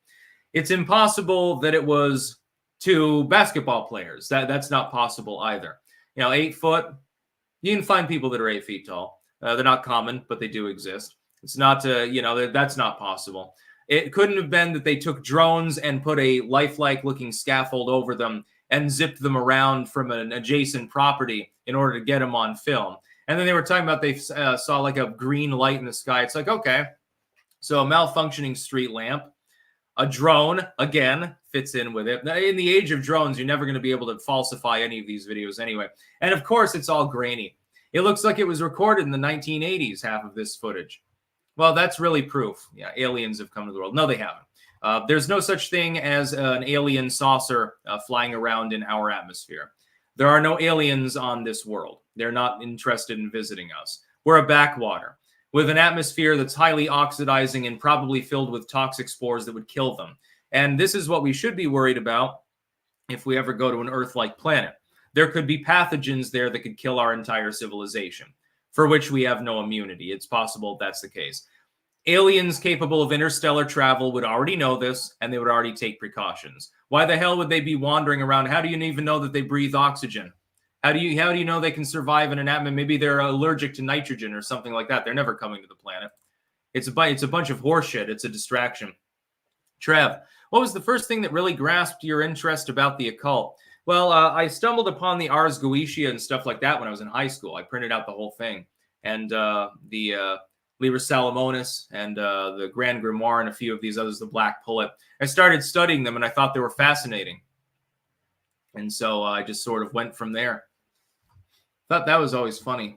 It's impossible that it was 2 basketball players. That's not possible either. 8 foot. You can find people that are 8 feet tall. They're not common, but they do exist. It's not, that's not possible. It couldn't have been that they took drones and put a lifelike looking scaffold over them and zipped them around from an adjacent property in order to get them on film. And then they were talking about they saw like a green light in the sky. It's like, okay, so a malfunctioning street lamp, a drone, again, fits in with it. In the age of drones, you're never going to be able to falsify any of these videos anyway. And of course, it's all grainy. It looks like it was recorded in the 1980s, half of this footage. Well, that's really proof. Yeah, aliens have come to the world. No, they haven't. There's no such thing as an alien saucer flying around in our atmosphere. There are no aliens on this world. They're not interested in visiting us. We're a backwater with an atmosphere that's highly oxidizing and probably filled with toxic spores that would kill them. And this is what we should be worried about if we ever go to an Earth-like planet. There could be pathogens there that could kill our entire civilization, for which we have no immunity. It's possible that's the case. Aliens capable of interstellar travel would already know this, and they would already take precautions. Why the hell would they be wandering around? How do you even know that they breathe oxygen? How do you know they can survive in an atmosphere? Maybe they're allergic to nitrogen or something like that. They're never coming to the planet. It's a bunch of horseshit. It's a distraction. Trev, what was the first thing that really grasped your interest about the occult? Well, I stumbled upon the Ars Goetia and stuff like that when I was in high school. I printed out the whole thing. And the Liber Salomonis and the Grand Grimoire and a few of these others, the Black Pullet. I started studying them, and I thought they were fascinating. And so I just sort of went from there. Thought that was always funny.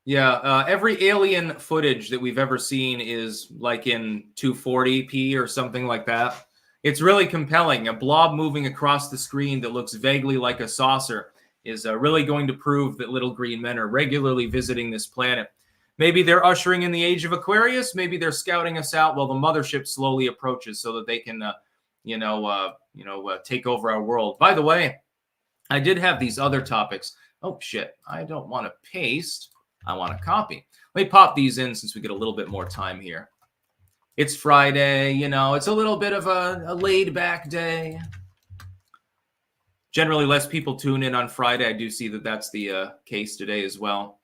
Yeah, every alien footage that we've ever seen is like in 240p or something like that. It's really compelling. A blob moving across the screen that looks vaguely like a saucer is really going to prove that little green men are regularly visiting this planet. Maybe they're ushering in the age of Aquarius. Maybe they're scouting us out while the mothership slowly approaches so that they can, take over our world. By the way, I did have these other topics. Oh, shit. I don't want to paste. I want to copy. Let me pop these in since we get a little bit more time here. It's Friday, you know, it's a little bit of a laid-back day. Generally, less people tune in on Friday. I do see that that's the case today as well.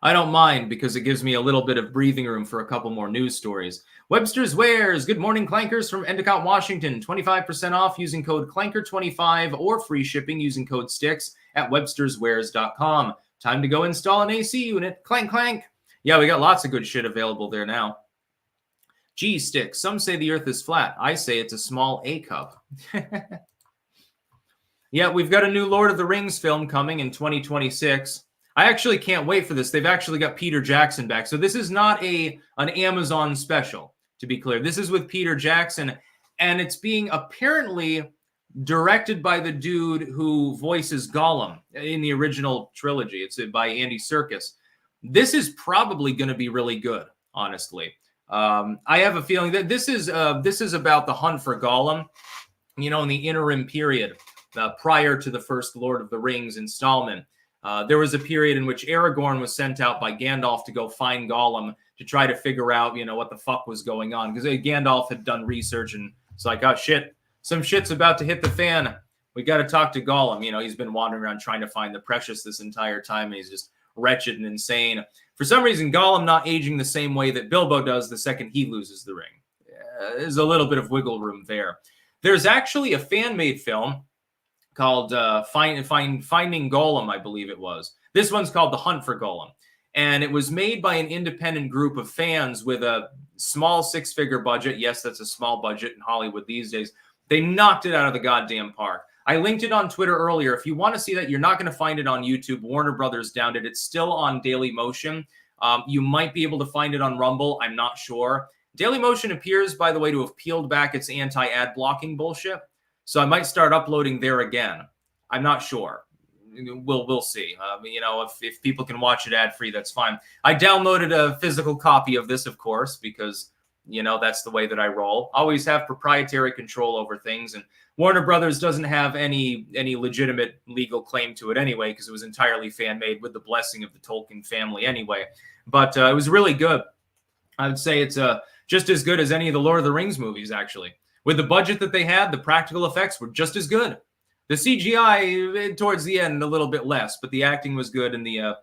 I don't mind because it gives me a little bit of breathing room for a couple more news stories. Webster's Wares. Good morning, Clankers from Endicott, Washington. 25% off using code Clanker25 or free shipping using code STICKS at websterswares.com. Time to go install an AC unit. Clank, clank. Yeah, we got lots of good shit available there now. Gee, Sticks. Some say the earth is flat. I say it's a small A cup. Yeah, we've got a new Lord of the Rings film coming in 2026. I actually can't wait for this. They've actually got Peter Jackson back. So this is not an Amazon special, to be clear. This is with Peter Jackson, and it's being apparently directed by the dude who voices Gollum in the original trilogy. It's by Andy Serkis. This is probably going to be really good, honestly. I have a feeling that this is about the hunt for Gollum, you know, in the interim period prior to the first Lord of the Rings installment. There was a period in which Aragorn was sent out by Gandalf to go find Gollum to try to figure out, you know, what the fuck was going on. Because Gandalf had done research and it's like, oh, shit, some shit's about to hit the fan. We got to talk to Gollum. You know, he's been wandering around trying to find the precious this entire time, and he's just wretched and insane. For some reason, Gollum not aging the same way that Bilbo does the second he loses the ring. There's a little bit of wiggle room there. There's actually a fan-made film called Finding Gollum, I believe it was. This one's called The Hunt for Gollum. And it was made by an independent group of fans with a small six-figure budget. Yes, that's a small budget in Hollywood these days. They knocked it out of the goddamn park. I linked it on Twitter earlier. If you want to see that, you're not going to find it on YouTube. Warner Brothers downed it. It's still on Dailymotion. You might be able to find it on Rumble. I'm not sure. Dailymotion appears, by the way, to have peeled back its anti-ad blocking bullshit. So I might start uploading there again. I'm not sure. We'll see. You know, if people can watch it ad-free, that's fine. I downloaded a physical copy of this, of course, because, you know, that's the way that I roll. Always have proprietary control over things, and Warner Brothers doesn't have any legitimate legal claim to it anyway, because it was entirely fan-made with the blessing of the Tolkien family anyway. But it was really good. I would say it's just as good as any of the Lord of the Rings movies, actually. With the budget that they had, the practical effects were just as good. The CGI towards the end a little bit less, but the acting was good and the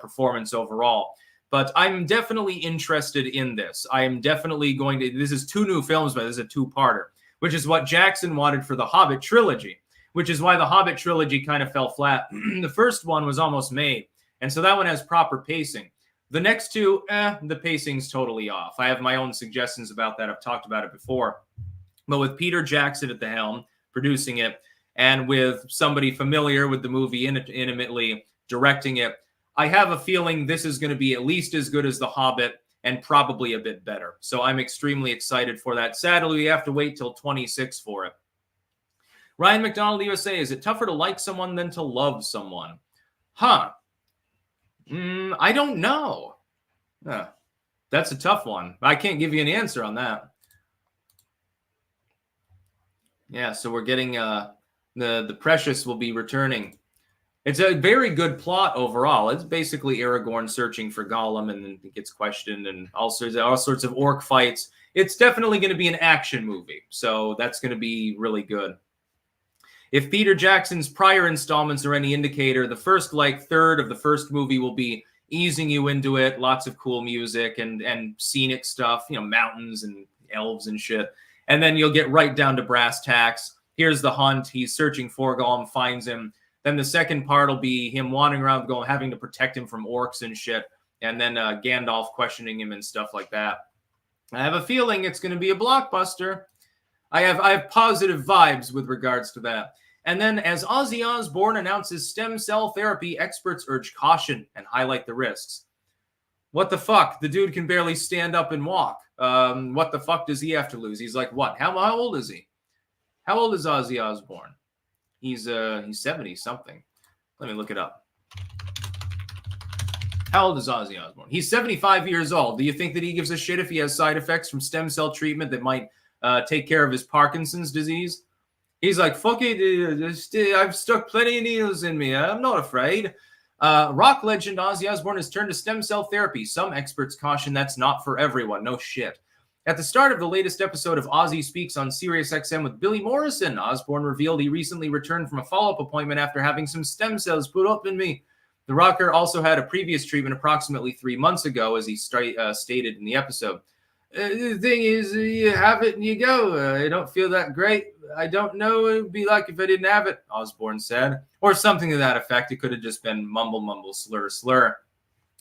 performance overall. But I'm definitely interested in this. I am definitely going to. This is two new films, but this is a two-parter, which is what Jackson wanted for the Hobbit trilogy, which is why the Hobbit trilogy kind of fell flat. The first one was almost made, and so that one has proper pacing. The next two, the pacing's totally off. I have my own suggestions about that. I've talked about it before. But with Peter Jackson at the helm, producing it, and with somebody familiar with the movie intimately directing it, I have a feeling this is going to be at least as good as The Hobbit and probably a bit better. So I'm extremely excited for that. Sadly, we have to wait till 26 for it. Ryan McDonald, USA, is it tougher to like someone than to love someone? Huh. I don't know. That's a tough one. I can't give you an answer on that. Yeah, so we're getting the Precious will be returning. It's a very good plot overall. It's basically Aragorn searching for Gollum, and then he gets questioned, and all sorts of orc fights. It's definitely going to be an action movie, so that's going to be really good. If Peter Jackson's prior installments are any indicator, the first third of the first movie will be easing you into it. Lots of cool music and scenic stuff, you know, mountains and elves and shit. And then you'll get right down to brass tacks. Here's the hunt. He's searching for Gollum, finds him. Then the second part will be him wandering around Gollum, having to protect him from orcs and shit. And then Gandalf questioning him and stuff like that. I have a feeling it's going to be a blockbuster. I have positive vibes with regards to that. And then as Ozzy Osbourne announces stem cell therapy, experts urge caution and highlight the risks. What the fuck? The dude can barely stand up and walk. What the fuck does he have to lose? He's like, what? How old is he? How old is Ozzy Osbourne? He's 70 something. Let me look it up. How old is Ozzy Osbourne? He's 75 years old. Do you think that he gives a shit if he has side effects from stem cell treatment that might take care of his Parkinson's disease? He's like, fuck it. I've stuck plenty of needles in me. I'm not afraid. Rock legend Ozzy Osbourne has turned to stem cell therapy. Some experts caution that's not for everyone. No shit. At the start of the latest episode of Ozzy Speaks on SiriusXM with Billy Morrison, Osbourne revealed he recently returned from a follow-up appointment after having some stem cells put up in me. The rocker also had a previous treatment approximately 3 months ago, as he stated in the episode. The thing is, you have it and you go. I don't feel that great. I don't know what it would be like if I didn't have it, Osbourne said. Or something to that effect. It could have just been mumble, mumble, slur, slur.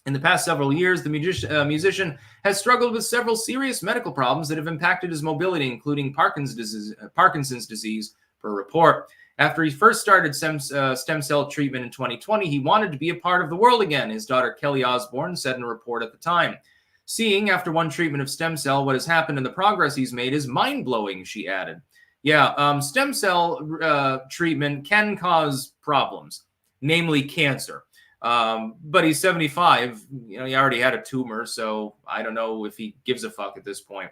In the past several years, the musician has struggled with several serious medical problems that have impacted his mobility, including Parkinson's disease, per report. After he first started stem cell treatment in 2020, he wanted to be a part of the world again, his daughter Kelly Osbourne said in a report at the time. Seeing, after one treatment of stem cell, what has happened and the progress he's made is mind-blowing, she added. Yeah, stem cell treatment can cause problems, namely cancer. But he's 75. You know, he already had a tumor, so I don't know if he gives a fuck at this point.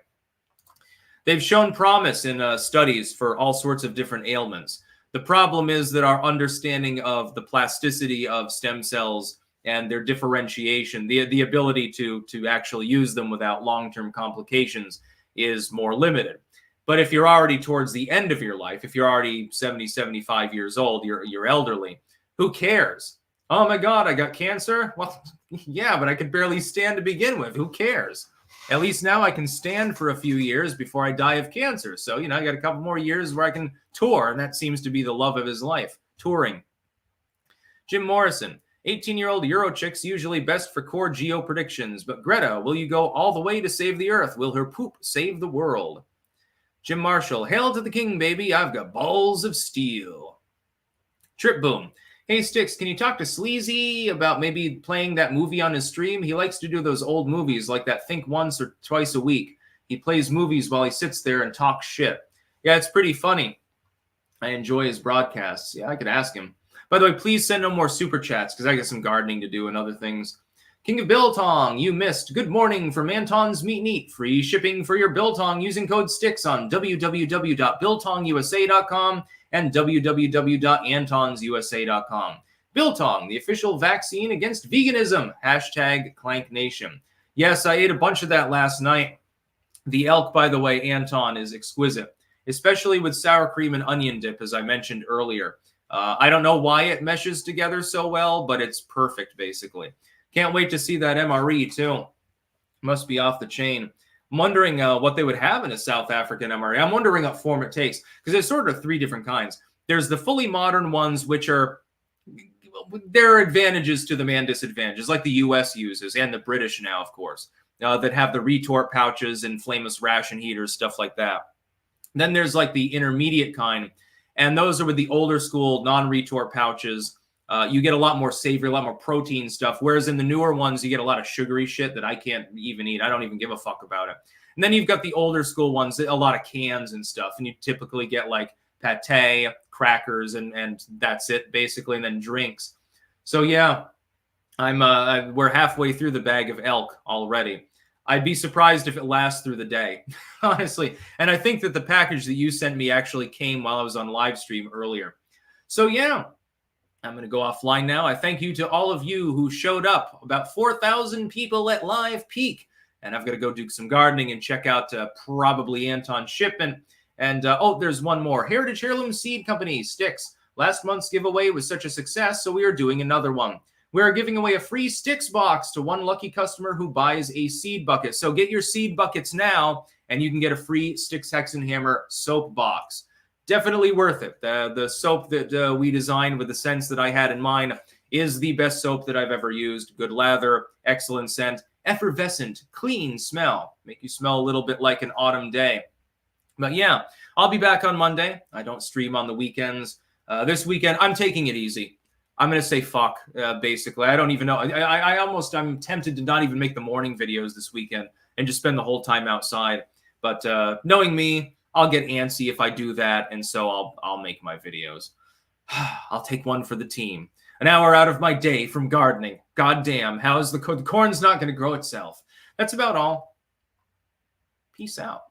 They've shown promise in studies for all sorts of different ailments. The problem is that our understanding of the plasticity of stem cells and their differentiation, the ability to actually use them without long-term complications is more limited. But if you're already towards the end of your life, if you're already 70, 75 years old, you're elderly, who cares? Oh my God, I got cancer? Well, yeah, but I could barely stand to begin with. Who cares? At least now I can stand for a few years before I die of cancer. So, you know, I got a couple more years where I can tour, and that seems to be the love of his life, touring. Jim Morrison, 18-year-old Euro chicks usually best for core geo predictions, but Greta, will you go all the way to save the earth? Will her poop save the world? Jim Marshall, hail to the king, baby. I've got balls of steel. Trip Boom. Hey, Sticks, can you talk to Sleazy about maybe playing that movie on his stream? He likes to do those old movies like that Think Once or Twice a Week. He plays movies while he sits there and talks shit. Yeah, it's pretty funny. I enjoy his broadcasts. Yeah, I could ask him. By the way, please send no more super chats because I got some gardening to do and other things. King of Biltong, you missed. Good morning from Anton's Meat and Eat. Free shipping for your Biltong using code STICKS on www.biltongusa.com and www.antonsusa.com. Biltong, the official vaccine against veganism. #ClankNation. Yes, I ate a bunch of that last night. The elk, by the way, Anton, is exquisite, especially with sour cream and onion dip, as I mentioned earlier. I don't know why it meshes together so well, but it's perfect, basically. Can't wait to see that MRE, too. Must be off the chain. I'm wondering what they would have in a South African MRE. I'm wondering what form it takes, because there's sort of 3 different kinds. There's the fully modern ones, which are, there are advantages to them and disadvantages, like the U.S. uses, and the British now, of course, that have the retort pouches and flameless ration heaters, stuff like that. Then there's like the intermediate kind, and those are with the older school non-retort pouches. You get a lot more savory, a lot more protein stuff. Whereas in the newer ones, you get a lot of sugary shit that I can't even eat. I don't even give a fuck about it. And then you've got the older school ones, a lot of cans and stuff. And you typically get like pate, crackers, and that's it basically. And then drinks. So yeah, we're halfway through the bag of elk already. I'd be surprised if it lasts through the day, honestly. And I think that the package that you sent me actually came while I was on live stream earlier. So yeah. I'm going to go offline now. I thank you to all of you who showed up. About 4,000 people at Live Peak. And I've got to go do some gardening and check out probably Anton's shipment. And, oh, there's one more. Heritage Heirloom Seed Company, Sticks. Last month's giveaway was such a success, so we are doing another one. We are giving away a free Sticks box to one lucky customer who buys a seed bucket. So get your seed buckets now, and you can get a free Sticks Hexenhammer soap box. Definitely worth it. The soap that we designed with the scents that I had in mind is the best soap that I've ever used. Good lather, excellent scent, effervescent, clean smell. Make you smell a little bit like an autumn day. But yeah, I'll be back on Monday. I don't stream on the weekends. This weekend, I'm taking it easy. I'm going to say fuck, basically. I don't even know. I'm tempted to not even make the morning videos this weekend and just spend the whole time outside. But knowing me, I'll get antsy if I do that, and so I'll make my videos. I'll take one for the team. An hour out of my day from gardening. God damn, how is the corn's not going to grow itself? That's about all. Peace out.